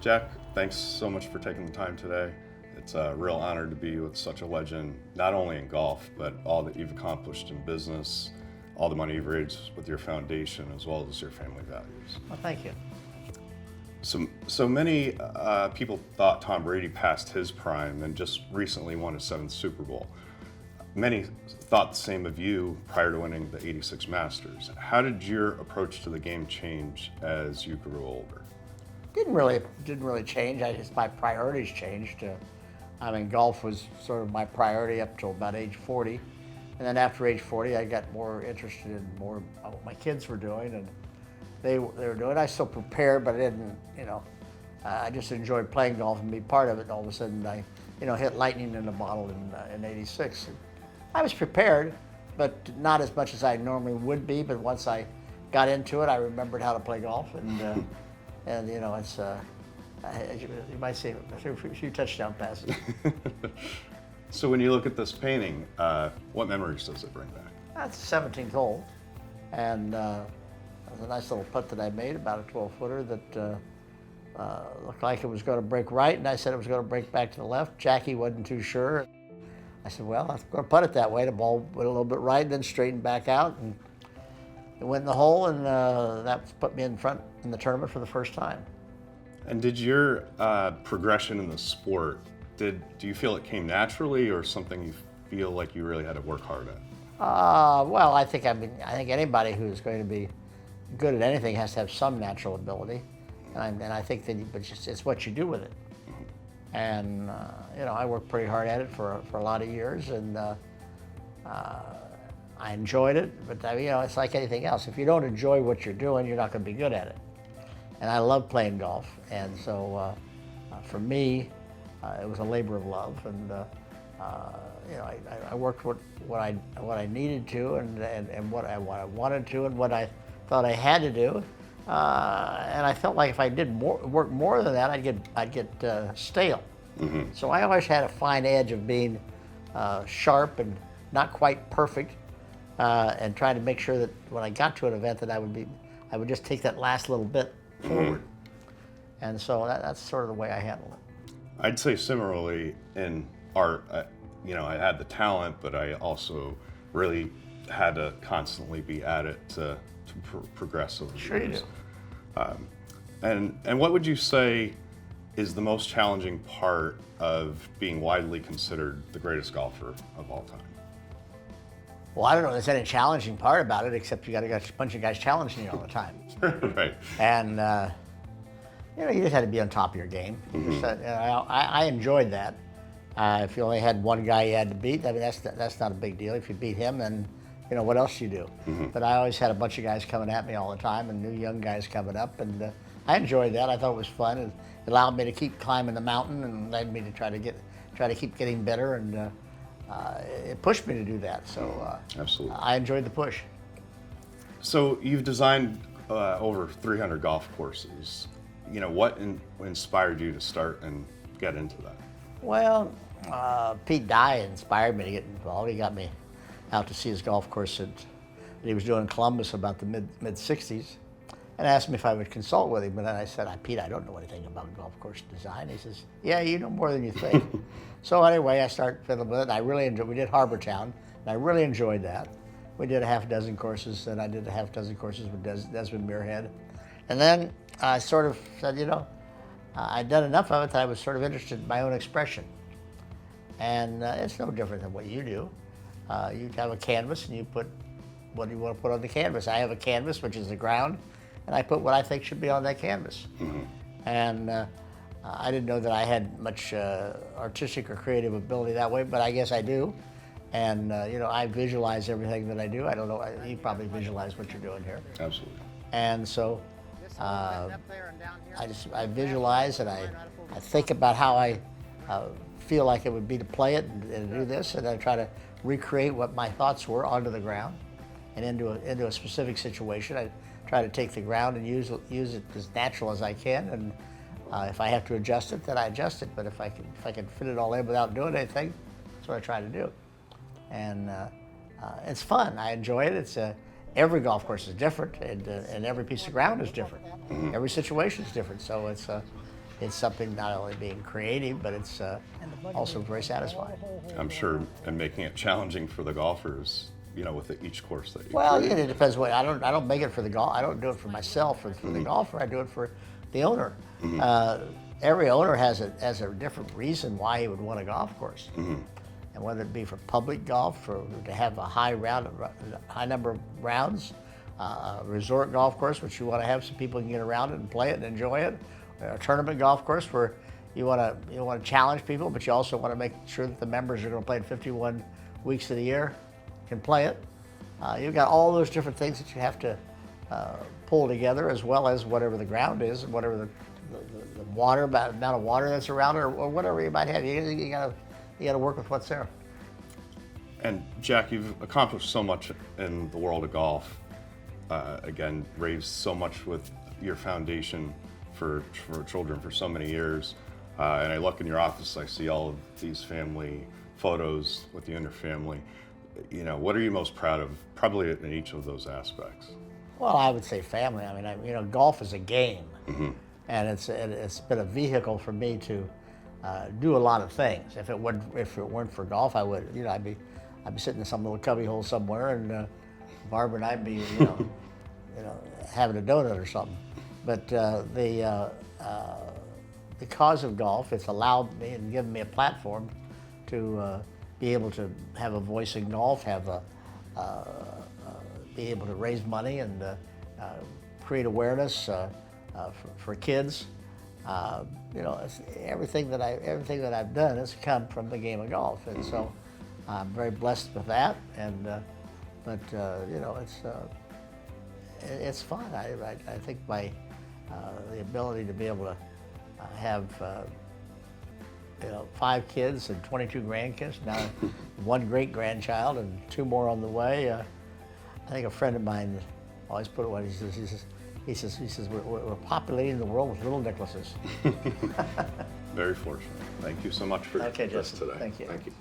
Jack, thanks so much for taking the time today. It's a real honor to be with such a legend, not only in golf, but all that you've accomplished in business, all the money you've raised with your foundation, as well as your family values. Well, thank you. So many people thought Tom Brady passed his prime and just recently won his 7th Super Bowl. Many thought the same of you prior to winning the '86 Masters. How did your approach to the game change as you grew older? Didn't really change. My priorities changed. Golf was sort of my priority up till about age 40, and then after age 40, I got more interested in what my kids were doing, and they were doing. I still prepared, but I didn't. I just enjoyed playing golf and be part of it. And all of a sudden, I hit lightning in a bottle in '86. I was prepared, but not as much as I normally would be. But once I got into it, I remembered how to play golf, and it's you might say a few touchdown passes. So when you look at this painting, what memories does it bring back? That's the 17th hole, and it was a nice little putt that I made, about a 12-footer that looked like it was going to break right, and I said it was going to break back to the left. Jackie wasn't too sure. I said, well, I'm going to putt it that way. The ball went a little bit right, then straightened back out, and it went in the hole, and that put me in front in the tournament for the first time. And did your progression in the sport, do you feel it came naturally, or something you feel like you really had to work hard at? Well, I think anybody who's going to be good at anything has to have some natural ability, and I think that it's what you do with it. And I worked pretty hard at it for a lot of years, and I enjoyed it. But it's like anything else. If you don't enjoy what you're doing, you're not going to be good at it. And I love playing golf, and so for me, it was a labor of love. And I worked what I needed to, and what I wanted to, and what I thought I had to do. And I felt like if I did work more than that, I'd get stale. Mm-hmm. So I always had a fine edge of being sharp and not quite perfect, and trying to make sure that when I got to an event that I would just take that last little bit forward. Mm-hmm. And so that's sort of the way I handle it. I'd say similarly in art, I had the talent, but I also really had to constantly be at it to progress over the Sure years. You do. And what would you say is the most challenging part of being widely considered the greatest golfer of all time? Well, I don't know if there's any challenging part about it, except you got a bunch of guys challenging you all the time. Right. And you just had to be on top of your game. Mm-hmm. I enjoyed that. If you only had one guy you had to beat, that's not a big deal. If you beat him, then what else you do. Mm-hmm. But I always had a bunch of guys coming at me all the time, and new young guys coming up, and I enjoyed that. I thought it was fun. It allowed me to keep climbing the mountain, and led me to try to keep getting better, and it pushed me to do that. So Absolutely. I enjoyed the push. So you've designed over 300 golf courses. What inspired you to start and get into that? Well, Pete Dye inspired me to get involved. He got me out to see his golf course that he was doing in Columbus about the mid-'60s, and asked me if I would consult with him. And then I said, Pete, I don't know anything about golf course design. He says, yeah, you know more than you think. So anyway, I started fiddling with it, and I really enjoyed. We did Harbor Town, and I really enjoyed that. We did a half dozen courses, and I did a half dozen courses with Desmond Muirhead. And then I sort of said, I'd done enough of it that I was sort of interested in my own expression. And it's no different than what you do. You have a canvas, and you put what you want to put on the canvas. I have a canvas, which is the ground, and I put what I think should be on that canvas. Mm-hmm. And I didn't know that I had much artistic or creative ability that way, but I guess I do. And I visualize everything that I do. I don't know, you probably visualize what you're doing here. Absolutely. And so I visualize, and I think about how I feel like it would be to play it and do this, and I try to recreate what my thoughts were onto the ground and into a specific situation. I try to take the ground and use it as natural as I can, and if I have to adjust it, then I adjust it. But if I can fit it all in without doing anything, that's what I try to do. And it's fun. I enjoy it. It's every golf course is different, and every piece of ground is different. Mm-hmm. Every situation is different. So it's it's something not only being creative, but it's also very satisfying. I'm sure, and making it challenging for the golfers, with each course that you Well, create. it depends what I don't make it for the golf. I don't do it for myself or for the golfer. I do it for the owner. Every owner has a different reason why he would want a golf course, and whether it be for public golf, to have a high number of rounds, a resort golf course, which you want to have so people can get around it and play it and enjoy it, a tournament golf course where you want to challenge people, but you also want to make sure that the members are going to play it 51 weeks of the year can play it. You've got all those different things that you have to pull together, as well as whatever the ground is, whatever the water, amount of water that's around it, or whatever you might have. You got to work with what's there. And Jack, you've accomplished so much in the world of golf. Again, raised so much with your foundation for children for so many years. And I look in your office, I see all of these family photos with you and your family. What are you most proud of, probably in each of those aspects? Well, I would say family. I mean, golf is a game, and it's been a vehicle for me to do a lot of things. If it weren't for golf, I would, I'd be sitting in some little cubby hole somewhere, and Barbara and I'd be, having a donut or something. But because of golf, it's allowed me and given me a platform to be able to have a voice in golf, be able to raise money and create awareness for kids. Everything that I've done has come from the game of golf, and so I'm very blessed with that. And it's fun. I think the ability to be able to have 5 kids and 22 grandkids, now 1 great grandchild and 2 more on the way. I think a friend of mine always put it well. He says we're populating the world with little Nicklauses. Very fortunate. Thank you so much for this Justyn. today. Thank you. Thank you.